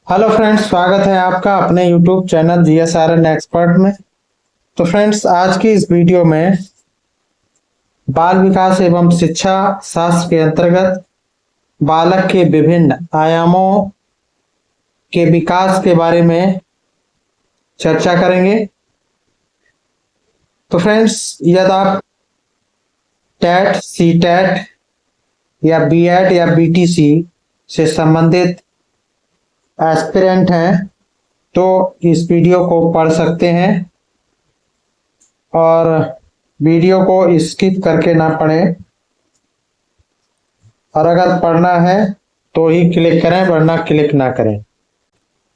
Hello friends, स्वागत है आपका अपने यूट्यूब चैनल जीएसआरएन एक्सपर्ट में। तो फ्रेंड्स, आज की इस वीडियो में बाल विकास एवं शिक्षा शास्त्र के अंतर्गत बालक के विभिन्न आयामों के विकास के बारे में चर्चा करेंगे। तो फ्रेंड्स, यदि आप टेट, सी टेट या बी एड या बीटीसी से संबंधित एस्पिरेंट हैं तो इस वीडियो को पढ़ सकते हैं और वीडियो को स्किप करके ना पढ़ें, और अगर पढ़ना है तो ही क्लिक करें, वरना क्लिक ना करें।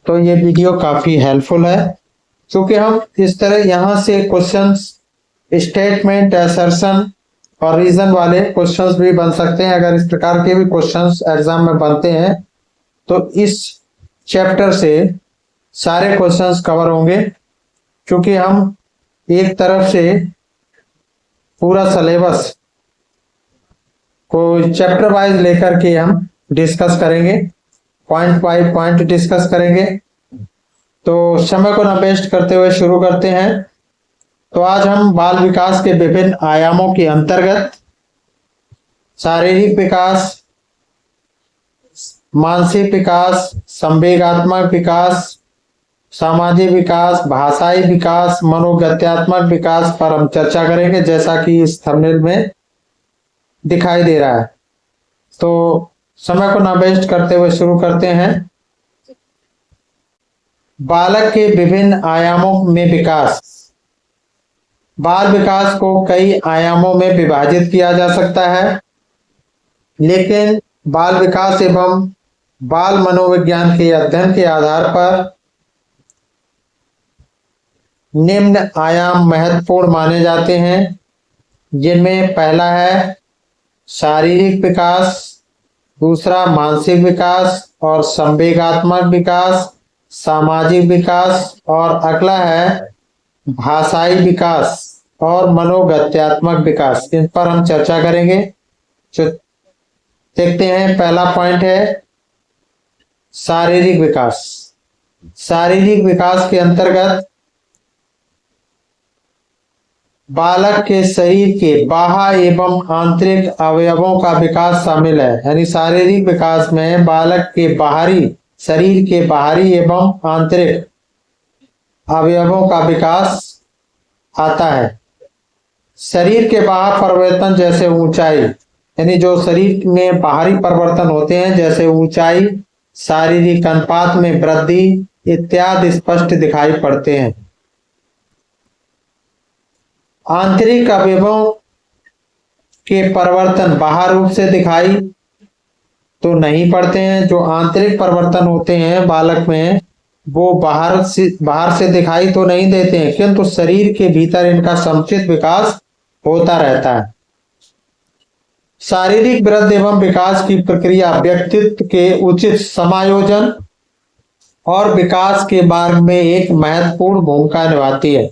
तो ये वीडियो काफ़ी हेल्पफुल है, क्योंकि हम इस तरह यहाँ से क्वेश्चंस, स्टेटमेंट, असर्शन और रीजन वाले क्वेश्चंस भी बन सकते हैं। अगर इस प्रकार के भी क्वेश्चंस एग्जाम में बनते हैं तो इस चैप्टर से सारे क्वेश्चंस कवर होंगे, क्योंकि हम एक तरफ से पूरा सिलेबस को चैप्टर वाइज लेकर के हम डिस्कस करेंगे, पॉइंट बाय पॉइंट डिस्कस करेंगे। तो समय को न वेस्ट करते हुए शुरू करते हैं। तो आज हम बाल विकास के विभिन्न आयामों के अंतर्गत शारीरिक विकास, मानसिक विकास, संवेगात्मक विकास, सामाजिक विकास, भाषाई विकास, मनोगत्यात्मक विकास पर हम चर्चा करेंगे, जैसा कि इस थंबनेल में दिखाई दे रहा है। तो समय को ना वेस्ट करते हुए शुरू करते हैं। बालक के विभिन्न आयामों में विकास। बाल विकास को कई आयामों में विभाजित किया जा सकता है, लेकिन बाल विकास एवं बाल मनोविज्ञान के अध्ययन के आधार पर निम्न आयाम महत्वपूर्ण माने जाते हैं, जिनमें पहला है शारीरिक विकास, दूसरा मानसिक विकास और संवेगात्मक विकास, सामाजिक विकास, और अगला है भाषाई विकास और मनोगत्यात्मक विकास। इन पर हम चर्चा करेंगे। देखते हैं, पहला पॉइंट है शारीरिक विकास। शारीरिक विकास के अंतर्गत बालक के शरीर के बाह्य एवं आंतरिक अवयवों का विकास शामिल है। यानी शारीरिक विकास में बालक के बाहरी, शरीर के बाहरी एवं आंतरिक अवयवों का विकास आता है। शरीर के बाहर परिवर्तन जैसे ऊंचाई, यानी जो शरीर में बाहरी परिवर्तन होते हैं, जैसे ऊंचाई, शारीरिक अनुपात में वृद्धि इत्यादि स्पष्ट दिखाई पड़ते हैं। आंतरिक अवयवों के परिवर्तन बाहर रूप से दिखाई तो नहीं पड़ते हैं। जो आंतरिक परिवर्तन होते हैं बालक में, वो बाहर से दिखाई तो नहीं देते हैं, किंतु शरीर के भीतर इनका समुचित विकास होता रहता है। शारीरिक वृद्धि एवं विकास की प्रक्रिया व्यक्तित्व के उचित समायोजन और विकास के मार्ग में एक महत्वपूर्ण भूमिका निभाती है।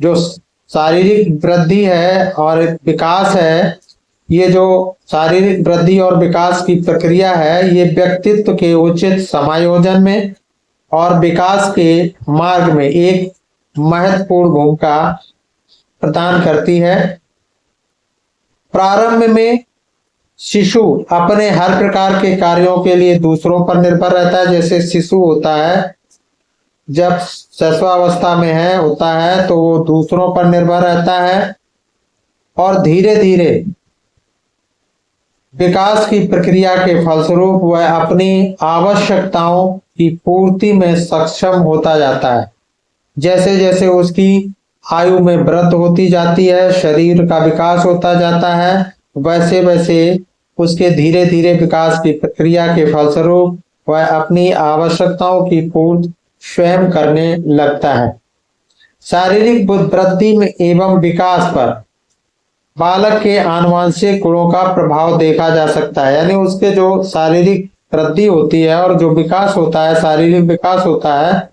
जो शारीरिक वृद्धि है और विकास है, ये जो शारीरिक वृद्धि और विकास की प्रक्रिया है, ये व्यक्तित्व के उचित समायोजन में और विकास के मार्ग में एक महत्वपूर्ण भूमिका प्रदान करती है। प्रारंभ में शिशु अपने हर प्रकार के कार्यों के लिए दूसरों पर निर्भर रहता है। जैसे शिशु होता है, जब शिशुअवस्था में होता है तो वो दूसरों पर निर्भर रहता है, और धीरे धीरे विकास की प्रक्रिया के फलस्वरूप वह अपनी आवश्यकताओं की पूर्ति में सक्षम होता जाता है। जैसे जैसे उसकी आयु में वृद्धि होती जाती है, शरीर का विकास होता जाता है, वैसे वैसे उसके धीरे धीरे विकास की प्रक्रिया के फलस्वरूप वह अपनी आवश्यकताओं की पूर्ति स्वयं करने लगता है। शारीरिक वृद्धि में एवं विकास पर बालक के आनुवंशिक गुणों का प्रभाव देखा जा सकता है। यानी उसके जो शारीरिक वृद्धि होती है और जो विकास होता है, शारीरिक विकास होता है,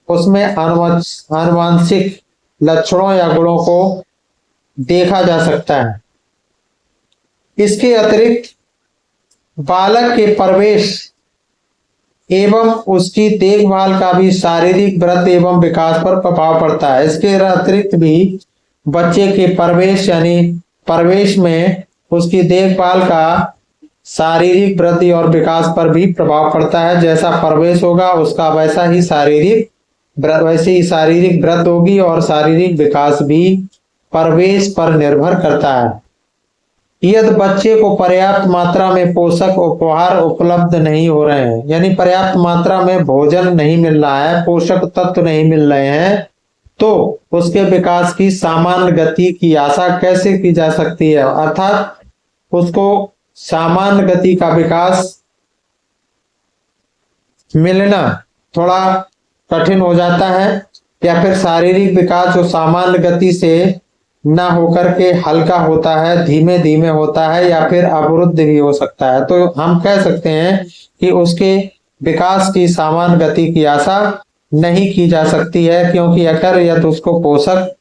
उसमें आनुवंशिक लक्षणों या गुणों को देखा जा सकता है। इसके अतिरिक्त बालक के प्रवेश एवं उसकी देखभाल का भी शारीरिक वृद्धि एवं विकास पर प्रभाव पड़ता है। इसके अतिरिक्त भी बच्चे के परवेश यानी परवेश में उसकी देखभाल का शारीरिक वृद्धि और विकास पर भी प्रभाव पड़ता है। जैसा परवेश होगा उसका वैसे ही शारीरिक वृद्धि होगी और शारीरिक विकास भी परवेश पर निर्भर करता है। यदि बच्चे को पर्याप्त मात्रा में पोषक उपहार उपलब्ध नहीं हो रहे हैं, यानी पर्याप्त मात्रा में भोजन नहीं मिल रहा है, पोषक तत्व नहीं मिल रहे हैं, तो उसके विकास की सामान्य गति की आशा कैसे की जा सकती है? अर्थात उसको सामान्य गति का विकास मिलना थोड़ा कठिन हो जाता है, या फिर शारीरिक विकास जो सामान्य गति से ना होकर के हल्का होता है, धीमे धीमे होता है, या फिर अवरुद्ध भी हो सकता है। तो हम कह सकते हैं कि उसके विकास की सामान्य गति की आशा नहीं की जा सकती है, क्योंकि अगर यदि उसको पोषक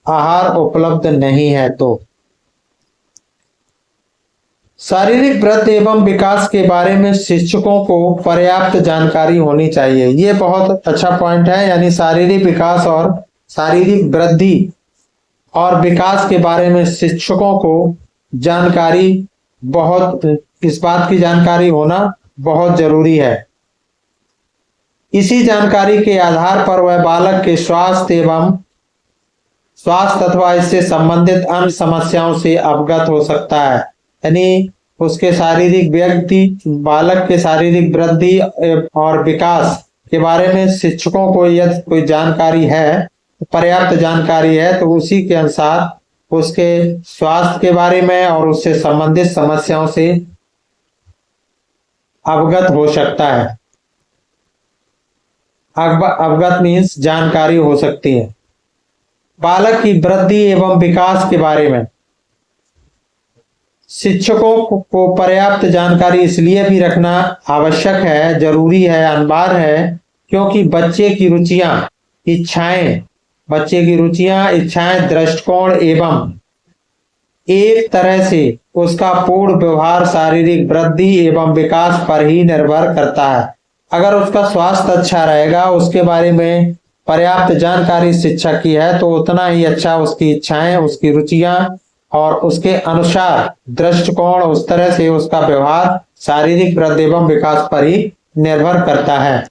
आहार उपलब्ध नहीं है तो। शारीरिक वृद्धि एवं विकास के बारे में शिक्षकों को पर्याप्त जानकारी होनी चाहिए। ये बहुत अच्छा पॉइंट है, यानी शारीरिक विकास और शारीरिक वृद्धि और विकास के बारे में शिक्षकों को जानकारी इस बात की जानकारी होना बहुत जरूरी है। इसी जानकारी के आधार पर वह बालक के स्वास्थ्य अथवा इससे संबंधित अन्य समस्याओं से अवगत हो सकता है। यानी उसके बालक के शारीरिक वृद्धि और विकास के बारे में शिक्षकों को यदि कोई जानकारी है, पर्याप्त जानकारी है, तो उसी के अनुसार उसके स्वास्थ्य के बारे में और उससे संबंधित समस्याओं से अवगत हो सकता है। अवगत मीन्स जानकारी हो सकती है। बालक की वृद्धि एवं विकास के बारे में शिक्षकों को पर्याप्त जानकारी इसलिए भी रखना आवश्यक है, जरूरी है, अनिवार्य है, क्योंकि बच्चे की रुचियां, इच्छाएं, दृष्टिकोण एवं एक तरह से उसका पूर्ण व्यवहार शारीरिक वृद्धि एवं विकास पर ही निर्भर करता है। अगर उसका स्वास्थ्य अच्छा रहेगा, उसके बारे में पर्याप्त जानकारी शिक्षक की है, तो उतना ही अच्छा उसकी इच्छाएं, उसकी रुचियां और उसके अनुसार दृष्टिकोण, उस तरह से उसका व्यवहार शारीरिक वृद्धि एवं विकास पर ही निर्भर करता है।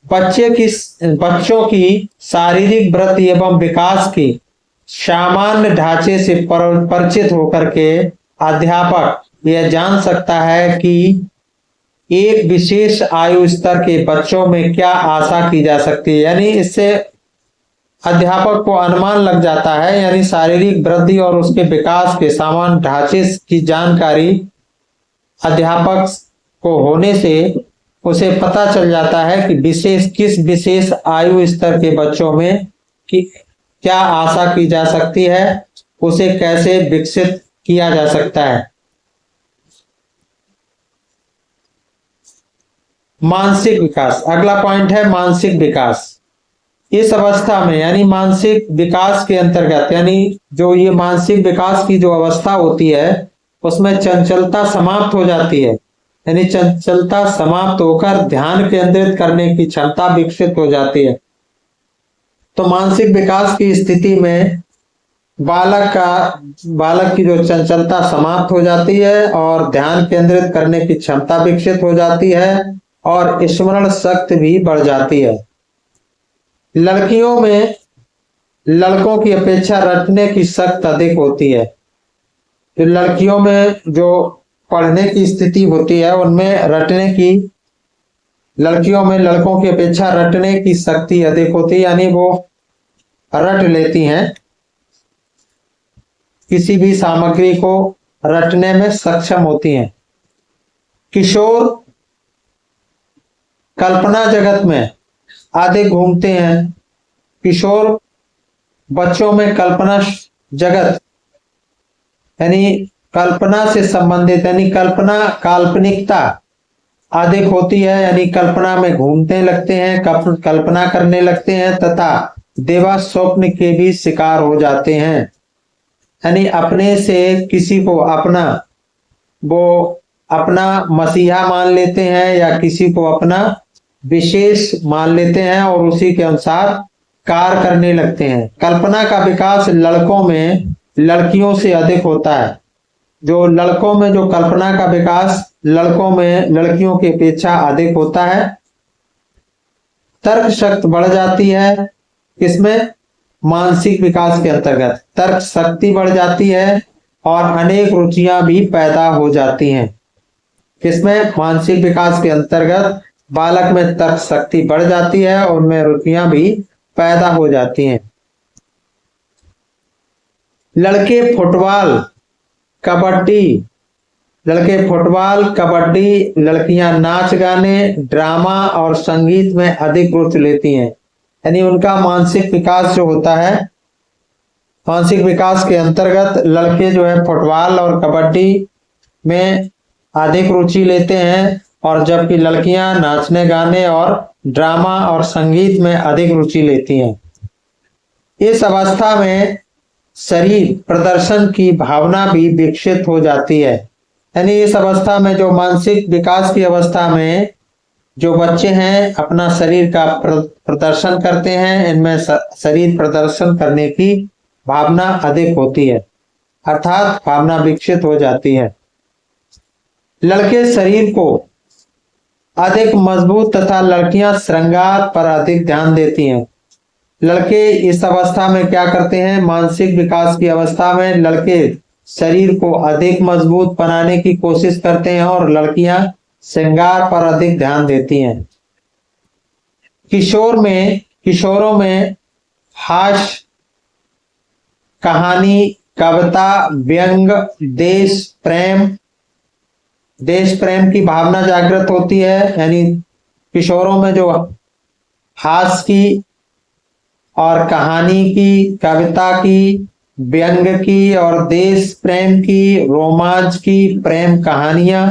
बच्चों की शारीरिक वृद्धि एवं विकास की सामान्य ढांचे से परिचित होकर के अध्यापक यह जान सकता है कि एक विशेष आयु स्तर के बच्चों में क्या आशा की जा सकती है। यानी इससे अध्यापक को अनुमान लग जाता है, यानी शारीरिक वृद्धि और उसके विकास के सामान्य ढांचे की जानकारी अध्यापक को होने से उसे पता चल जाता है कि किस विशेष आयु स्तर के बच्चों में क्या आशा की जा सकती है, उसे कैसे विकसित किया जा सकता है। मानसिक विकास, अगला पॉइंट है मानसिक विकास। इस अवस्था में यानी मानसिक विकास के अंतर्गत, यानी जो ये मानसिक विकास की जो अवस्था होती है उसमें चंचलता समाप्त हो जाती है, यानी चंचलता समाप्त होकर ध्यान केंद्रित करने की क्षमता विकसित हो जाती है। तो मानसिक विकास की स्थिति में बालक की जो चंचलता समाप्त हो जाती है और ध्यान केंद्रित करने की क्षमता विकसित हो जाती है और स्मरण शक्ति भी बढ़ जाती है। लड़कियों में लड़कों की अपेक्षा रटने की शक्ति अधिक होती है। तो लड़कियों में जो पढ़ने की स्थिति होती है उनमें लड़कियों में लड़कों की अपेक्षा रटने की शक्ति अधिक होती है, यानी वो रट लेती हैं, किसी भी सामग्री को रटने में सक्षम होती हैं। किशोर कल्पना जगत में अधिक घूमते हैं। किशोर बच्चों में कल्पना जगत यानी कल्पना से संबंधित, यानी काल्पनिकता अधिक होती है, यानी कल्पना में घूमने लगते हैं, कल्पना करने लगते हैं तथा देवा स्वप्न के भी शिकार हो जाते हैं। यानी अपने से किसी को अपना वो अपना मसीहा मान लेते हैं या किसी को अपना विशेष मान लेते हैं और उसी के अनुसार कार्य करने लगते हैं। कल्पना का विकास लड़कों में लड़कियों से अधिक होता है। जो लड़कों में जो कल्पना का विकास लड़कों में लड़कियों की अपेक्षा अधिक होता है। तर्क शक्ति बढ़ जाती है, इसमें मानसिक विकास के अंतर्गत तर्क शक्ति बढ़ जाती है और अनेक रुचियां भी पैदा हो जाती हैं। इसमें मानसिक विकास के अंतर्गत बालक में तर्क शक्ति बढ़ जाती है और उनमें रुचियां भी पैदा हो जाती हैं। लड़के फुटबॉल कबड्डी, लड़कियां नाच गाने, ड्रामा और संगीत में अधिक रुचि लेती हैं। यानी उनका मानसिक विकास जो होता है, मानसिक विकास के अंतर्गत लड़के जो है फुटबॉल और कबड्डी में अधिक रुचि लेते हैं और जबकि लड़कियां नाचने गाने और ड्रामा और संगीत में अधिक रुचि लेती हैं। इस अवस्था में शरीर प्रदर्शन की भावना भी विकसित हो जाती है। यानी इस अवस्था में जो मानसिक विकास की अवस्था में जो बच्चे हैं अपना शरीर का प्रदर्शन करते हैं, इनमें शरीर प्रदर्शन करने की भावना अधिक होती है, अर्थात भावना विकसित हो जाती है। लड़के शरीर को अधिक मजबूत तथा लड़कियां श्रृंगार पर अधिक ध्यान देती हैं। लड़के इस अवस्था में क्या करते हैं, मानसिक विकास की अवस्था में लड़के शरीर को अधिक मजबूत बनाने की कोशिश करते हैं और लड़कियां श्रृंगार पर अधिक ध्यान देती हैं। किशोरों में हास्य, कहानी, कविता, व्यंग, देश प्रेम की भावना जागृत होती है। यानी किशोरों में जो हास्य की और कहानी की, कविता की, व्यंग की और देश प्रेम की, रोमांच की, प्रेम कहानियां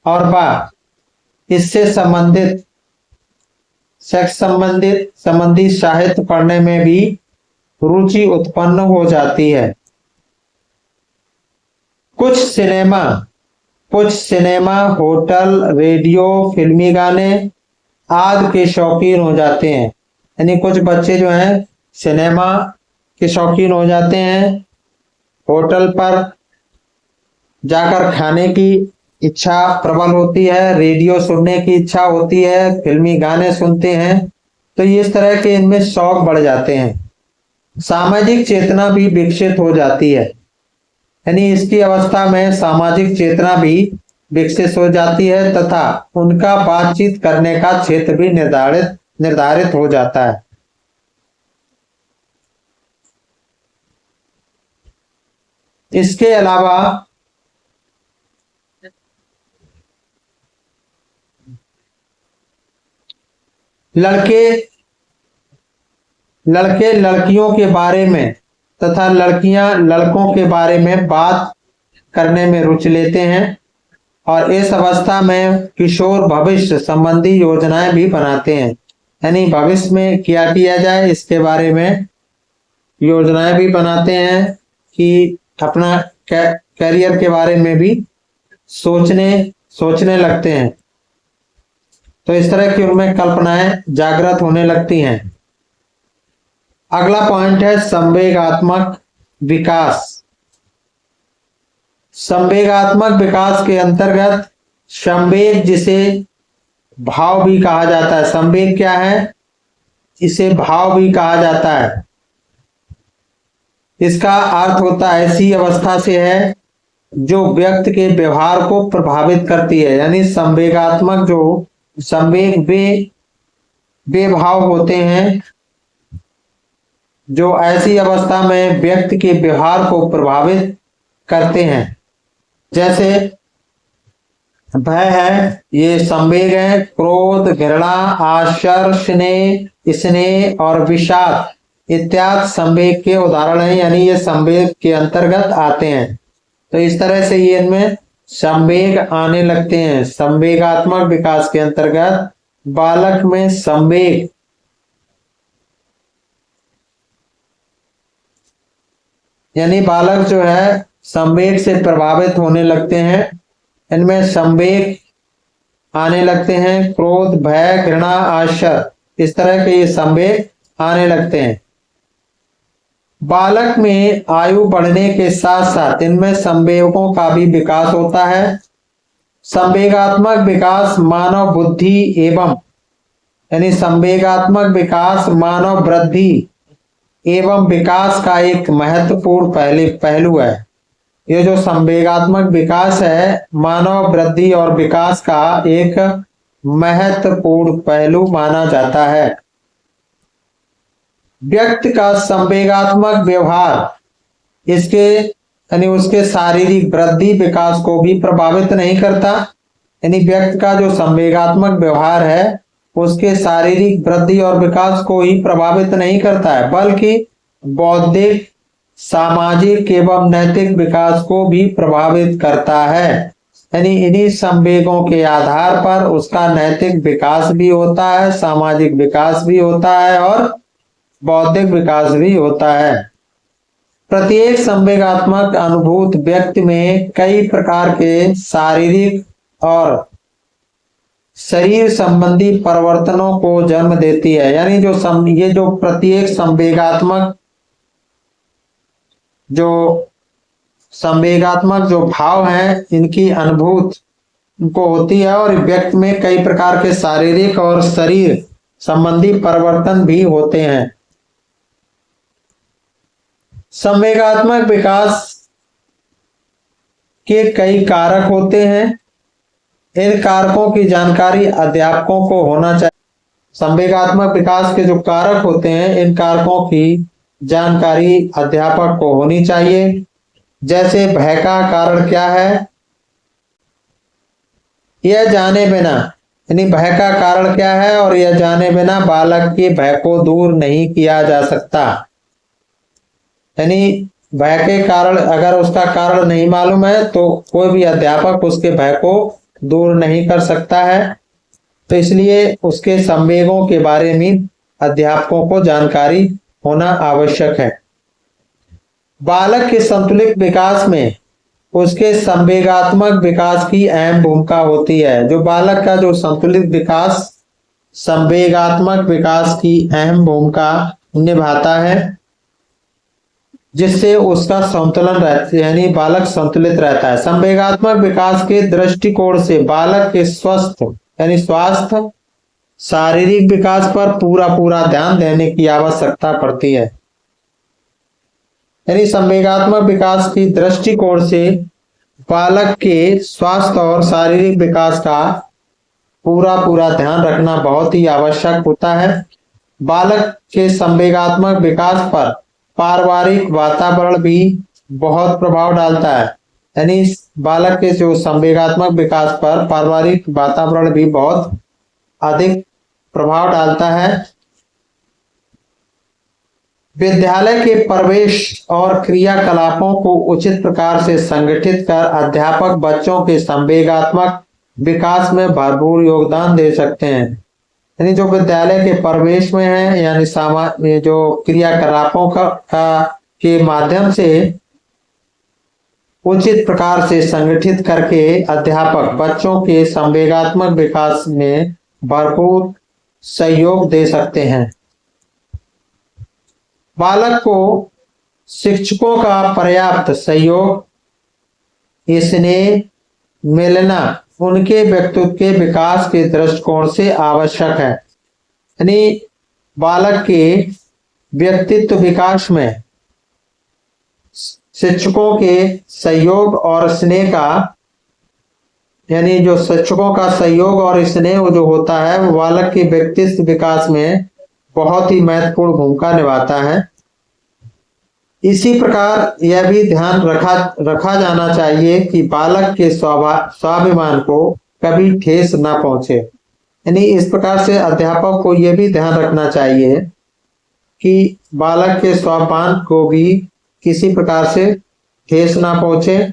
और इससे संबंधित सेक्स संबंधित साहित्य पढ़ने में भी रुचि उत्पन्न हो जाती है। कुछ सिनेमा, होटल, रेडियो, फिल्मी गाने आदि के शौकीन हो जाते हैं। यानी कुछ बच्चे जो हैं सिनेमा के शौकीन हो जाते हैं, होटल पर जाकर खाने की इच्छा प्रबल होती है, रेडियो सुनने की इच्छा होती है, फिल्मी गाने सुनते हैं। तो इस तरह के इनमें शौक बढ़ जाते हैं। सामाजिक चेतना भी विकसित हो जाती है। यानी इसकी अवस्था में सामाजिक चेतना भी विकसित हो जाती है तथा उनका बातचीत करने का क्षेत्र भी निर्धारित हो जाता है। इसके अलावा लड़के लड़कियों के बारे में तथा लड़कियां लड़कों के बारे में बात करने में रुचि लेते हैं और इस अवस्था में किशोर भविष्य संबंधी योजनाएं भी बनाते हैं। यानी भविष्य में क्या किया जाए इसके बारे में योजनाएं भी बनाते हैं कि अपना करियर के बारे में भी सोचने लगते हैं। तो इस तरह की उनमें कल्पनाएं जागृत होने लगती हैं। अगला पॉइंट है संवेगात्मक विकास। संवेगात्मक विकास के अंतर्गत संवेग, जिसे भाव भी कहा जाता है, संवेग क्या है, इसे भाव भी कहा जाता है। इसका अर्थ होता है ऐसी अवस्था से है जो व्यक्ति के व्यवहार को प्रभावित करती है। यानी संवेगात्मक जो संवेग वे भाव होते हैं जो ऐसी अवस्था में व्यक्ति के व्यवहार को प्रभावित करते हैं। जैसे भय है, ये संवेग है। क्रोध, घृणा, आश्चर्य, स्नेह और विषाद इत्यादि संवेग के उदाहरण हैं। यानी ये संवेग के अंतर्गत आते हैं। तो इस तरह से ये इनमें संवेग आने लगते हैं। संवेगात्मक विकास के अंतर्गत बालक में संवेग यानी बालक जो है संवेग से प्रभावित होने लगते हैं इनमें संवेग आने लगते हैं, क्रोध, भय, घृणा, आश्चर्य, इस तरह के ये संवेग आने लगते हैं। बालक में आयु बढ़ने के साथ साथ इनमें संवेगों का भी विकास होता है। संवेगात्मक विकास मानव बुद्धि एवं यानी संवेगात्मक विकास मानव वृद्धि एवं विकास का एक महत्वपूर्ण पहलू है। ये जो संवेगात्मक विकास है मानव वृद्धि और विकास का एक महत्वपूर्ण पहलू माना जाता है। व्यक्ति का संवेगात्मक व्यवहार इसके यानी उसके शारीरिक वृद्धि विकास को भी प्रभावित नहीं करता। यानी व्यक्ति का जो संवेगात्मक व्यवहार है उसके शारीरिक वृद्धि और विकास को ही प्रभावित नहीं करता है, बल्कि बौद्धिक, सामाजिक एवं नैतिक विकास को भी प्रभावित करता है। यानी इन्हीं संवेगों के आधार पर उसका नैतिक विकास भी होता है, सामाजिक विकास भी होता है और बौद्धिक विकास भी होता है। प्रत्येक संवेगात्मक अनुभूत व्यक्ति में कई प्रकार के शारीरिक और शरीर संबंधी परिवर्तनों को जन्म देती है। यानी ये जो प्रत्येक संवेगात्मक जो भाव हैं इनकी अनुभूत को होती है और व्यक्ति में कई प्रकार के शारीरिक और शरीर संबंधी परिवर्तन भी होते हैं। संवेगात्मक विकास के कई कारक होते हैं। इन कारकों की जानकारी अध्यापकों को होना चाहिए। संवेगात्मक विकास के जो कारक होते हैं इन कारकों की जानकारी अध्यापक को होनी चाहिए। जैसे भय का कारण क्या है यह जाने बिना, यानी भय का कारण क्या है और यह जाने बिना बालक के भय को दूर नहीं किया जा सकता। यानी भय के कारण अगर उसका कारण नहीं मालूम है तो कोई भी अध्यापक उसके भय को दूर नहीं कर सकता है। तो इसलिए उसके संवेगों के बारे में अध्यापकों को जानकारी होना आवश्यक है। बालक के संतुलित विकास में उसके संवेगात्मक विकास की अहम भूमिका होती है। जो बालक का जो संतुलित विकास संवेगात्मक विकास की अहम भूमिका निभाता है, जिससे उसका संतुलन रहता है, यानी बालक संतुलित रहता है। संवेगात्मक विकास के दृष्टिकोण से बालक के स्वस्थ यानी स्वास्थ्य, शारीरिक विकास पर पूरा ध्यान देने की आवश्यकता पड़ती है। यानी संवेगात्मक विकास की दृष्टिकोण से बालक के स्वास्थ्य और शारीरिक विकास का पूरा ध्यान रखना बहुत ही आवश्यक होता है। बालक के संवेगात्मक विकास पर पारिवारिक वातावरण भी बहुत प्रभाव डालता है। यानी बालक के जो संवेगात्मक विकास पर पारिवारिक वातावरण भी बहुत अधिक प्रभाव डालता है। विद्यालय के प्रवेश और क्रियाकलापों को उचित प्रकार से संगठित कर अध्यापक बच्चों के संवेगात्मक विकास में भरपूर योगदान दे सकते हैं। यानी जो विद्यालय के प्रवेश में है यानी जो क्रियाकलापों के माध्यम से उचित प्रकार से संगठित करके अध्यापक बच्चों के संवेगात्मक विकास में भरपूर सहयोग दे सकते हैं। बालक को शिक्षकों का पर्याप्त सहयोग, स्नेह मिलना उनके व्यक्तित्व के विकास के दृष्टिकोण से आवश्यक है। यानी बालक के व्यक्तित्व विकास में शिक्षकों के सहयोग और स्नेह का यानी जो शिक्षकों का सहयोग और स्नेह जो होता है वो बालक के व्यक्तित्व विकास में बहुत ही महत्वपूर्ण भूमिका निभाता है। इसी प्रकार यह भी ध्यान रखा जाना चाहिए कि बालक के स्वाभिमान को कभी ठेस न पहुंचे। यानी इस प्रकार से अध्यापक को यह भी ध्यान रखना चाहिए कि बालक के स्वाभिमान को भी किसी प्रकार से ठेस ना पहुंचे।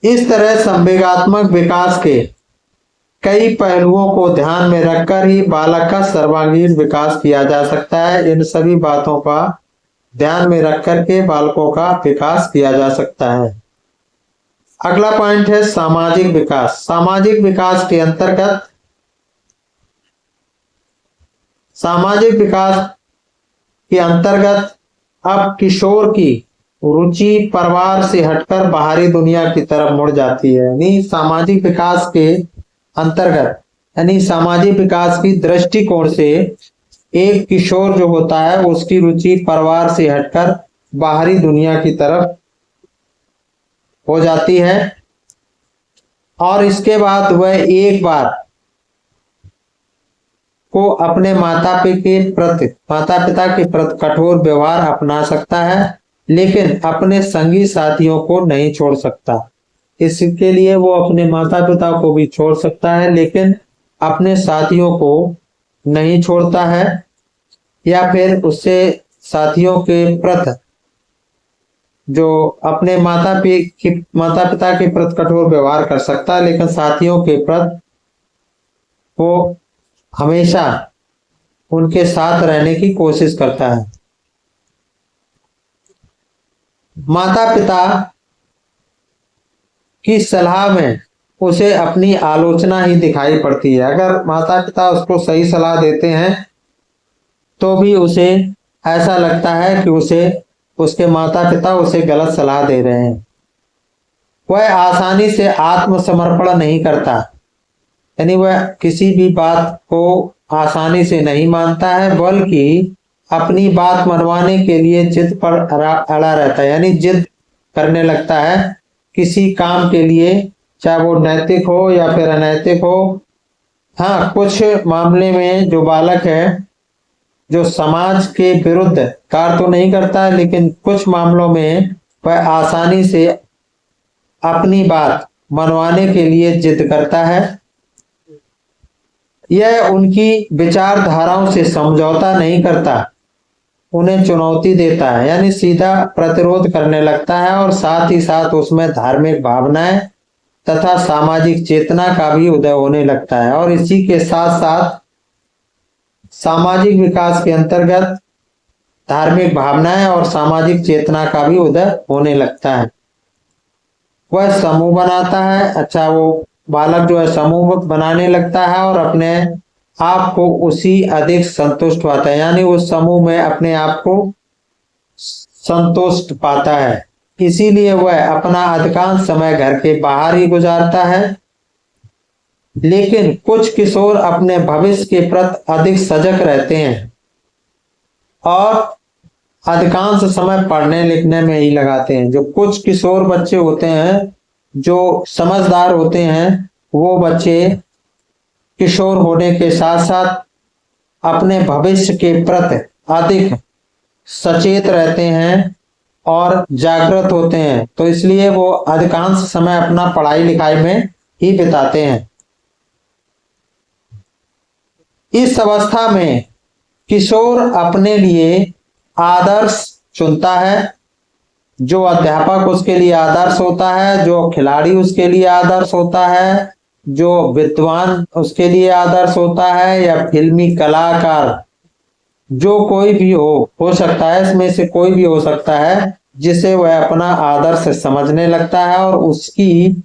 इस तरह संवेगात्मक विकास के कई पहलुओं को ध्यान में रखकर ही बालक का सर्वांगीण विकास किया जा सकता है। इन सभी बातों का ध्यान में रख कर के बालकों का विकास किया जा सकता है। अगला पॉइंट है सामाजिक विकास। सामाजिक विकास के अंतर्गत अब किशोर की रुचि परिवार से हटकर बाहरी दुनिया की तरफ मुड़ जाती है। यानी सामाजिक विकास के अंतर्गत यानी सामाजिक विकास की दृष्टिकोण से एक किशोर जो होता है उसकी रुचि परिवार से हटकर बाहरी दुनिया की तरफ हो जाती है और इसके बाद वह एक बार को अपने माता पिता के प्रति कठोर व्यवहार अपना सकता है, लेकिन अपने संगी साथियों को नहीं छोड़ सकता। इसके लिए वो अपने माता पिता को भी छोड़ सकता है लेकिन अपने साथियों को नहीं छोड़ता है, या फिर उससे साथियों के प्रति जो अपने माता पिता के प्रति कठोर व्यवहार कर सकता है लेकिन साथियों के प्रति वो हमेशा उनके साथ रहने की कोशिश करता है। माता पिता की सलाह में उसे अपनी आलोचना ही दिखाई पड़ती है। अगर माता पिता उसको सही सलाह देते हैं तो भी उसे ऐसा लगता है कि उसके माता पिता उसे गलत सलाह दे रहे हैं। वह आसानी से आत्मसमर्पण नहीं करता, यानी वह किसी भी बात को आसानी से नहीं मानता है बल्कि अपनी बात मनवाने के लिए जिद पर अड़ा रहता है, यानी जिद करने लगता है किसी काम के लिए, चाहे वो नैतिक हो या फिर अनैतिक हो। हाँ, कुछ मामले में जो बालक है जो समाज के विरुद्ध कार्य तो नहीं करता है लेकिन कुछ मामलों में वह आसानी से अपनी बात मनवाने के लिए जिद करता है। यह उनकी विचारधाराओं से समझौता नहीं करता, उन्हें चुनौती देता है, यानी सीधा प्रतिरोध करने लगता है और साथ ही साथ उसमें धार्मिक भावनाएं तथा सामाजिक चेतना का भी उदय होने लगता है। और इसी के साथ साथ सामाजिक विकास के अंतर्गत धार्मिक भावनाएं और सामाजिक चेतना का भी उदय होने लगता है। वह समूह बनाता है। अच्छा, वो बालक जो है समूह बनाने लगता है और अपने आप को उसी अधिक संतुष्ट पाता है, यानी उस समूह में अपने आप को संतुष्ट पाता है। इसीलिए वह अपना अधिकांश समय घर के बाहर ही गुजारता है। लेकिन कुछ किशोर अपने भविष्य के प्रति अधिक सजग रहते हैं और अधिकांश समय पढ़ने लिखने में ही लगाते हैं। जो कुछ किशोर बच्चे होते हैं जो समझदार होते हैं, वो बच्चे किशोर होने के साथ साथ अपने भविष्य के प्रति अधिक सचेत रहते हैं और जागृत होते हैं, तो इसलिए वो अधिकांश समय अपना पढ़ाई लिखाई में ही बिताते हैं। इस अवस्था में किशोर अपने लिए आदर्श चुनता है। जो अध्यापक उसके लिए आदर्श होता है, जो खिलाड़ी उसके लिए आदर्श होता है, जो विद्वान उसके लिए आदर्श होता है, या फिल्मी कलाकार, जो कोई भी हो सकता है, इसमें से कोई भी हो सकता है जिसे वह अपना आदर्श समझने लगता है और उसकी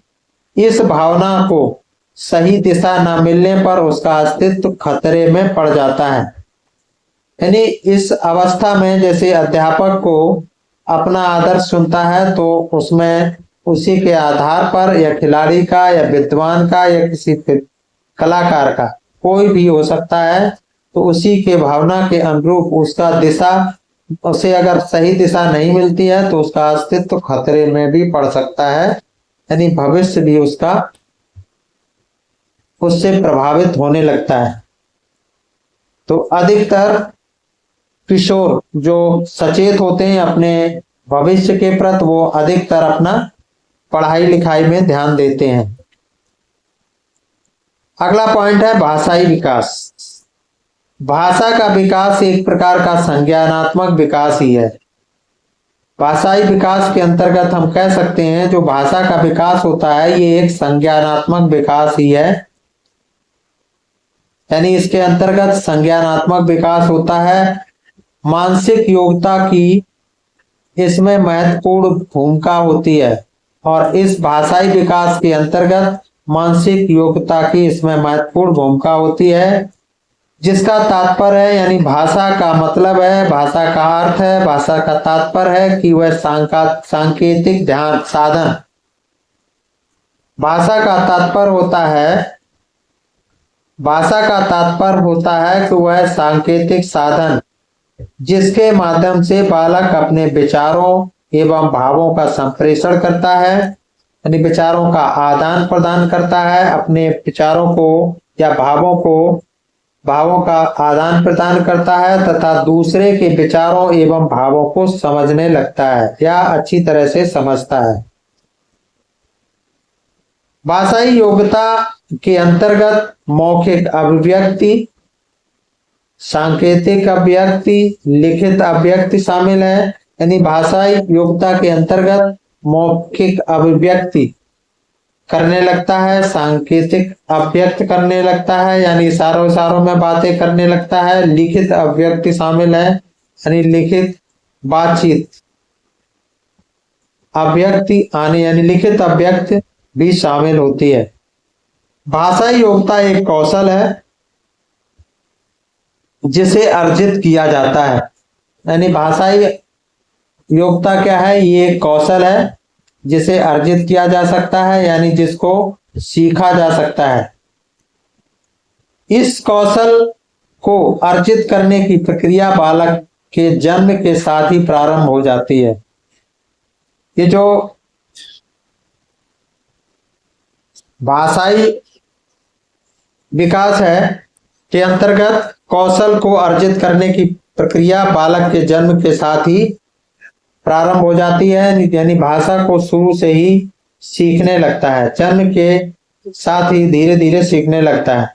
इस भावना को सही दिशा न मिलने पर उसका अस्तित्व खतरे में पड़ जाता है। यानी इस अवस्था में जैसे अध्यापक को अपना आदर्श चुनता है तो उसमें उसी के आधार पर या खिलाड़ी का या विद्वान का या किसी कलाकार का कोई भी हो सकता है, तो उसी के भावना के अनुरूप उसका दिशा, उसे अगर सही दिशा नहीं मिलती है तो उसका अस्तित्व खतरे में भी पड़ सकता है, यानी भविष्य भी उसका उससे प्रभावित होने लगता है। तो अधिकतर किशोर जो सचेत होते हैं अपने भविष्य के प्रति, वो अधिकतर अपना पढ़ाई लिखाई में ध्यान देते हैं। अगला पॉइंट है भाषाई विकास। भाषा का विकास एक प्रकार का संज्ञानात्मक विकास ही है। भाषाई विकास के अंतर्गत हम कह सकते हैं जो भाषा का विकास होता है ये एक संज्ञानात्मक विकास ही है, यानी इसके अंतर्गत संज्ञानात्मक विकास होता है। मानसिक योग्यता की इसमें महत्वपूर्ण भूमिका होती है। और इस भाषाई विकास के अंतर्गत मानसिक योग्यता की इसमें महत्वपूर्ण भूमिका होती है, जिसका तात्पर्य है यानी भाषा का मतलब है, भाषा का अर्थ है, भाषा का तात्पर्य है कि वह सांकेतिक ध्यान साधन। भाषा का तात्पर्य होता है कि वह सांकेतिक साधन जिसके माध्यम से बालक अपने विचारों एवं भावों का संप्रेषण करता है, यानी विचारों का आदान प्रदान करता है, अपने विचारों को या भावों का आदान प्रदान करता है तथा दूसरे के विचारों एवं भावों को समझने लगता है या अच्छी तरह से समझता है। भाषाई योग्यता के अंतर्गत मौखिक अभिव्यक्ति, सांकेतिक अभिव्यक्ति, लिखित अभिव्यक्ति शामिल है। यानी भाषाई योग्यता के अंतर्गत मौखिक अभिव्यक्ति करने लगता है, सांकेतिक अभिव्यक्त करने लगता है यानी इशारों में बातें करने लगता है, लिखित अभिव्यक्ति शामिल है यानी लिखित बातचीत अभिव्यक्ति आने यानी लिखित अभिव्यक्ति भी शामिल होती है। भाषाई योग्यता एक कौशल है जिसे अर्जित किया जाता है, यानी भाषाई योग्यता क्या है, ये एक कौशल है जिसे अर्जित किया जा सकता है यानी जिसको सीखा जा सकता है। इस कौशल को अर्जित करने की प्रक्रिया बालक के जन्म के साथ ही प्रारंभ हो जाती है। ये जो भाषाई विकास है के अंतर्गत कौशल को अर्जित करने की प्रक्रिया बालक के जन्म के साथ ही प्रारंभ हो जाती है, यानी भाषा को शुरू से ही सीखने लगता है, जन्म के साथ ही धीरे धीरे सीखने लगता है।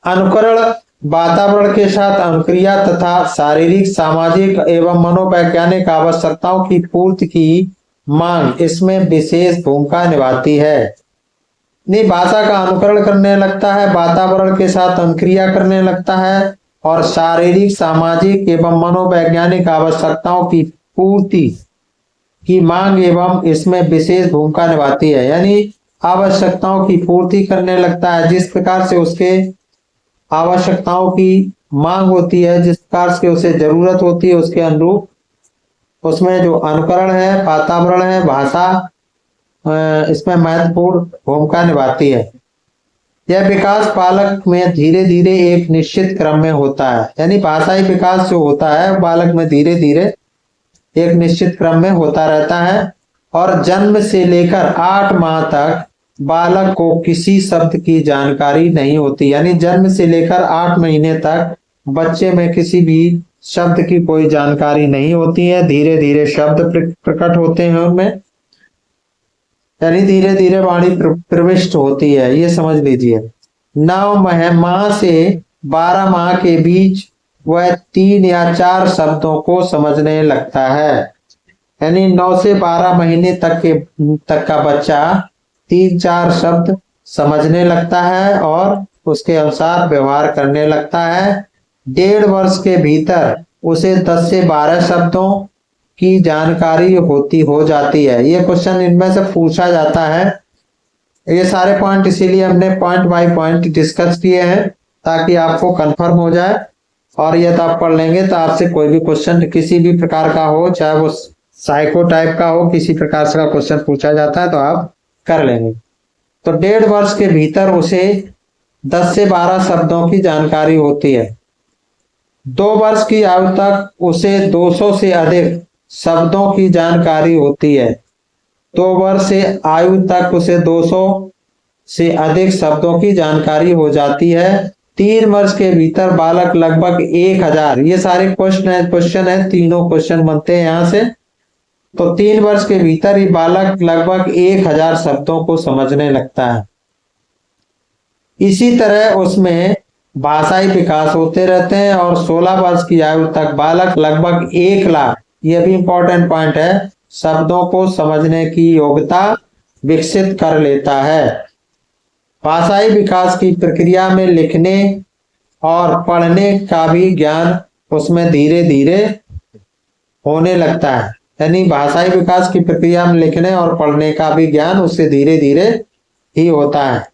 अनुकरण वातावरण के साथ अनुक्रिया तथा शारीरिक, सामाजिक एवं मनोवैज्ञानिक आवश्यकताओं की पूर्ति की मांग इसमें विशेष भूमिका निभाती है। भाषा का अनुकरण करने लगता है, वातावरण के साथ अनुक्रिया करने लगता है और शारीरिक, सामाजिक एवं मनोवैज्ञानिक आवश्यकताओं की पूर्ति की मांग एवं इसमें विशेष भूमिका निभाती है। यानी आवश्यकताओं की पूर्ति करने लगता है, जिस प्रकार से उसके आवश्यकताओं की मांग होती है, जिस प्रकार से उसे जरूरत होती है, उसके अनुरूप उसमें जो अनुकरण है, वातावरण है, भाषा इसमें महत्वपूर्ण भूमिका निभाती है। यह विकास बालक में धीरे धीरे एक निश्चित क्रम में होता है, यानी भाषाई विकास जो होता है बालक में धीरे धीरे एक निश्चित क्रम में होता रहता है और जन्म से लेकर 8 माह तक बालक को किसी शब्द की जानकारी नहीं होती, यानी जन्म से लेकर 8 महीने तक बच्चे में किसी भी शब्द की कोई जानकारी नहीं होती है। धीरे धीरे शब्द प्रकट होते हैं उनमें, यानी धीरे धीरे वाणी प्रविष्ट होती है, ये समझ लीजिए। 9 माह से 12 माह के बीच वह 3 या 4 शब्दों को समझने लगता है, यानी 9 से 12 महीने तक का बच्चा 3-4 शब्द समझने लगता है और उसके अनुसार व्यवहार करने लगता है। 1.5 वर्ष के भीतर उसे 10 से 12 शब्दों की जानकारी हो जाती है। ये क्वेश्चन इनमें से पूछा जाता है। ये सारे पॉइंट इसीलिए हमने पॉइंट बाय पॉइंट डिस्कस किए हैं ताकि आपको कंफर्म हो जाए, और यदि आप पढ़ लेंगे तो आपसे कोई भी क्वेश्चन किसी भी प्रकार का हो, चाहे वो साइको टाइप का हो, किसी प्रकार से का क्वेश्चन पूछा जाता है तो आप कर लेंगे। तो 1.5 वर्ष के भीतर उसे 10 से 12 शब्दों की जानकारी होती है। 2 वर्ष की आयु तक उसे 200 से अधिक शब्दों की जानकारी होती है। 2 वर्ष से आयु तक उसे 200 से अधिक शब्दों की जानकारी हो जाती है। 3 वर्ष के भीतर बालक लगभग 1000, ये सारे क्वेश्चन है, तीनों क्वेश्चन बनते हैं यहाँ से। तो 3 वर्ष के भीतर ही बालक लगभग 1000 शब्दों को समझने लगता है। इसी तरह उसमें भाषाई विकास होते रहते हैं और 16 वर्ष की आयु तक बालक लगभग 1 लाख, यह भी इंपॉर्टेंट पॉइंट है, शब्दों को समझने की योग्यता विकसित कर लेता है। भाषाई विकास की प्रक्रिया में लिखने और पढ़ने का भी ज्ञान उसमें धीरे धीरे होने लगता है। यानी भाषाई विकास की प्रक्रिया में लिखने और पढ़ने का भी ज्ञान उससे धीरे धीरे ही होता है।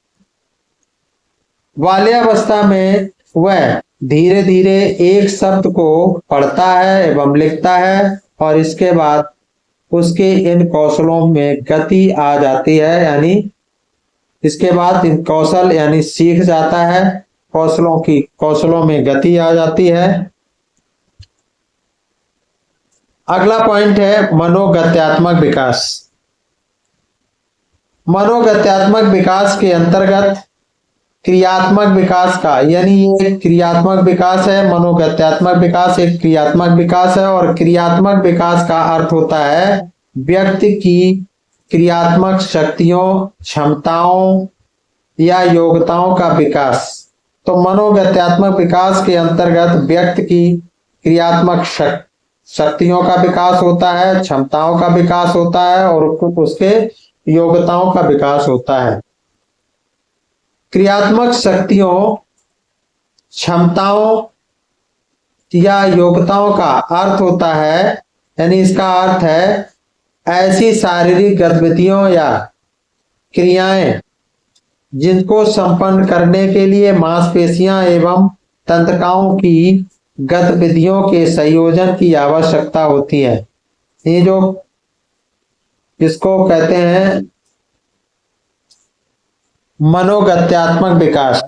बाल्यावस्था में वह धीरे धीरे एक शब्द को पढ़ता है एवं लिखता है और इसके बाद उसके इन कौशलों में गति आ जाती है, यानी इसके बाद इन कौशल यानी सीख जाता है, कौशलों में गति आ जाती है। अगला पॉइंट है मनोगत्यात्मक विकास। मनोगत्यात्मक विकास के अंतर्गत क्रियात्मक विकास का, यानी ये क्रियात्मक विकास है, मनोगत्यात्मक विकास एक क्रियात्मक विकास है और क्रियात्मक विकास का अर्थ होता है व्यक्ति की क्रियात्मक शक्तियों, क्षमताओं या योग्यताओं का विकास। तो मनोगत्यात्मक विकास के अंतर्गत व्यक्ति की क्रियात्मक शक्तियों का विकास होता है, क्षमताओं का विकास होता है और उसके योग्यताओं का विकास होता है। क्रियात्मक शक्तियों, क्षमताओं या योग्यताओं का अर्थ होता है, यानी इसका अर्थ है ऐसी शारीरिक गतिविधियों या क्रियाएं जिनको संपन्न करने के लिए मांसपेशियां एवं तंत्रिकाओं की गतिविधियों के संयोजन की आवश्यकता होती है। ये जो इसको कहते हैं मनोगत्यात्मक विकास,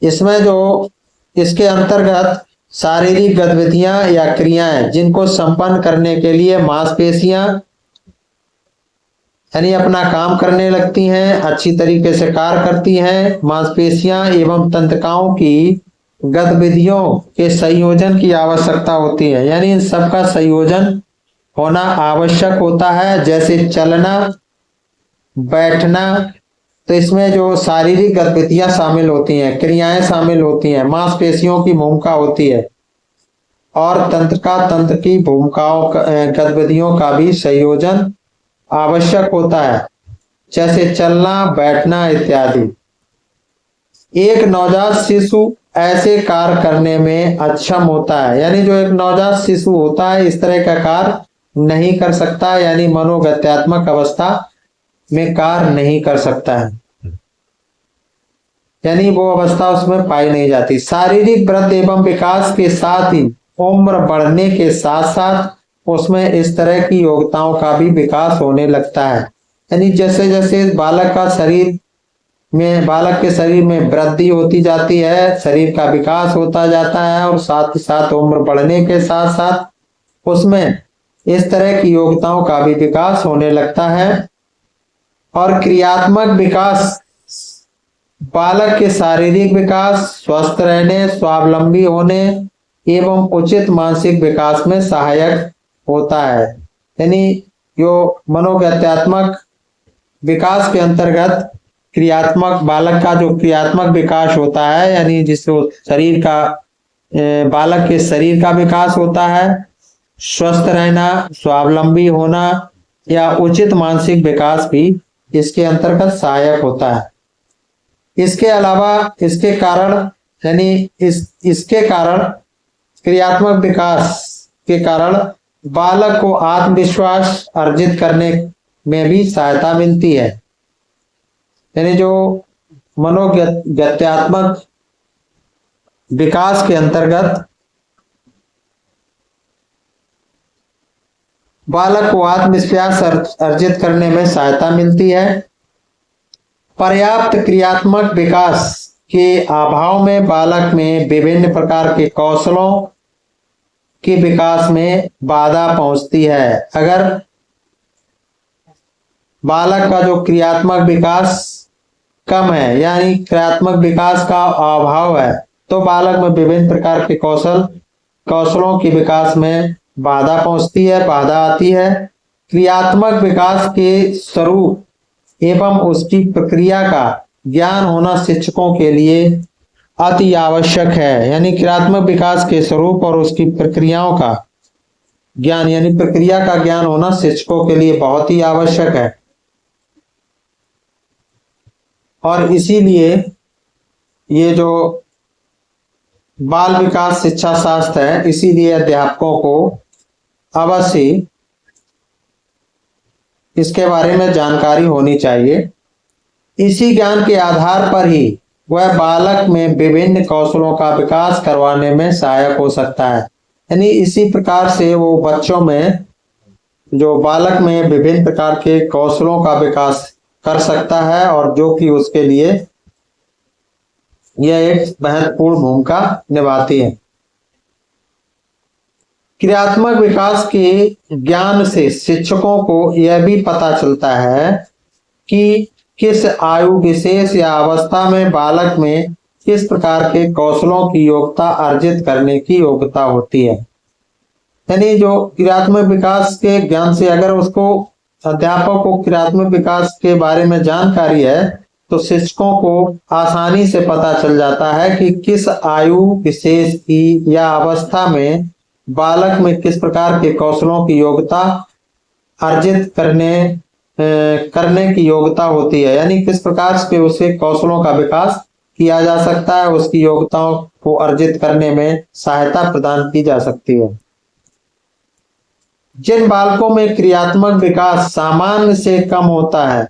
इसमें जो इसके अंतर्गत शारीरिक गतिविधियां या क्रियाएं जिनको संपन्न करने के लिए मांसपेशियां यानी अपना काम करने लगती हैं, अच्छी तरीके से कार्य करती हैं, मांसपेशियां एवं तंत्रिकाओं की गतिविधियों के संयोजन की आवश्यकता होती है, यानी इन सबका संयोजन होना आवश्यक होता है। जैसे चलना, बैठना, तो इसमें जो शारीरिक गतिविधियां शामिल होती हैं, क्रियाएं शामिल होती हैं, मांसपेशियों की भूमिका होती है और तंत्र की भूमिकाओं गतिविधियों का भी संयोजन आवश्यक होता है, जैसे चलना, बैठना इत्यादि। एक नवजात शिशु ऐसे कार्य करने में अक्षम होता है, यानी जो एक नवजात शिशु होता है इस तरह का कार्य नहीं कर सकता, यानी मनोगत्यात्मक अवस्था में कार्य नहीं कर सकता है, यानी वो अवस्था उसमें पाई नहीं जाती। शारीरिक वृद्धि एवं विकास के साथ ही उम्र बढ़ने के साथ साथ उसमें इस तरह की योग्यताओं का भी विकास होने लगता है, यानी जैसे जैसे बालक के शरीर में वृद्धि होती जाती है, शरीर का विकास होता जाता है और साथ ही साथ उम्र बढ़ने के साथ साथ उसमें इस तरह की योग्यताओं का भी विकास होने लगता है। और क्रियात्मक विकास बालक के शारीरिक विकास, स्वस्थ रहने, स्वावलंबी होने एवं उचित मानसिक विकास में सहायक होता है, यानी जो मनोगत्यात्मक विकास के अंतर्गत क्रियात्मक बालक का जो क्रियात्मक विकास होता है, यानी जिससे शरीर का बालक के शरीर का विकास होता है, स्वस्थ रहना, स्वावलंबी होना या उचित मानसिक विकास भी इसके अंतर्गत सहायक होता है। इसके अलावा इसके कारण यानी इसके कारण क्रियात्मक विकास के कारण बालक को आत्मविश्वास अर्जित करने में भी सहायता मिलती है, यानी जो मनोगत्यात्मक विकास के अंतर्गत बालक को आत्मविश्वास अर्जित करने में सहायता मिलती है। पर्याप्त क्रियात्मक विकास के अभाव में बालक में विभिन्न प्रकार के कौशलों के विकास में बाधा पहुंचती है। अगर बालक का जो क्रियात्मक विकास कम है, यानी क्रियात्मक विकास का अभाव है, तो बालक में विभिन्न प्रकार के कौशलों के विकास में बाधा पहुंचती है, बाधा आती है। क्रियात्मक विकास के स्वरूप एवं उसकी प्रक्रिया का ज्ञान होना शिक्षकों के लिए अति आवश्यक है, यानी क्रियात्मक विकास के स्वरूप और उसकी प्रक्रियाओं का ज्ञान यानी प्रक्रिया का ज्ञान होना शिक्षकों के लिए बहुत ही आवश्यक है। और इसीलिए ये जो बाल विकास शिक्षा शास्त्र है, इसीलिए अध्यापकों को अवश्य इसके बारे में जानकारी होनी चाहिए। इसी ज्ञान के आधार पर ही वह बालक में विभिन्न कौशलों का विकास करवाने में सहायक हो सकता है। यानी इसी प्रकार से वो बच्चों में, जो बालक में विभिन्न प्रकार के कौशलों का विकास कर सकता है, और जो कि उसके लिए यह एक महत्वपूर्ण भूमिका निभाती है। क्रियात्मक विकास के ज्ञान से शिक्षकों को यह भी पता चलता है कि किस आयु विशेष या अवस्था में बालक में किस प्रकार के कौशलों की योग्यता अर्जित करने की योग्यता होती है। यानी जो क्रियात्मक विकास के ज्ञान से, अगर उसको अध्यापक को क्रियात्मक विकास के बारे में जानकारी है, तो शिक्षकों को आसानी से पता चल जाता है कि किस आयु विशेष की या अवस्था में बालक में किस प्रकार के कौशलों की योग्यता अर्जित करने की योग्यता होती है। यानी किस प्रकार से उसे कौशलों का विकास किया जा सकता है, उसकी योग्यताओं को अर्जित करने में सहायता प्रदान की जा सकती है। जिन बालकों में क्रियात्मक विकास सामान्य से कम होता है,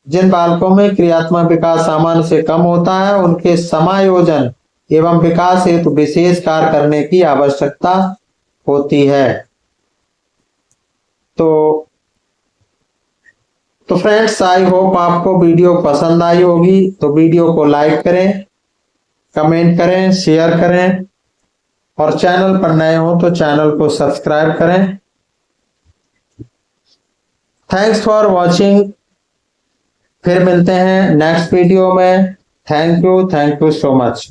जिन बालकों में क्रियात्मक विकास सामान्य से कम होता है, उनके समायोजन एवं विकास हेतु विशेष कार्य करने की आवश्यकता होती है। तो फ्रेंड्स, आई होप आपको वीडियो पसंद आई होगी। तो वीडियो को लाइक करें, कमेंट करें, शेयर करें, और चैनल पर नए हो तो चैनल को सब्सक्राइब करें। Thanks for watching. फिर मिलते हैं नेक्स्ट वीडियो में। Thank you so much.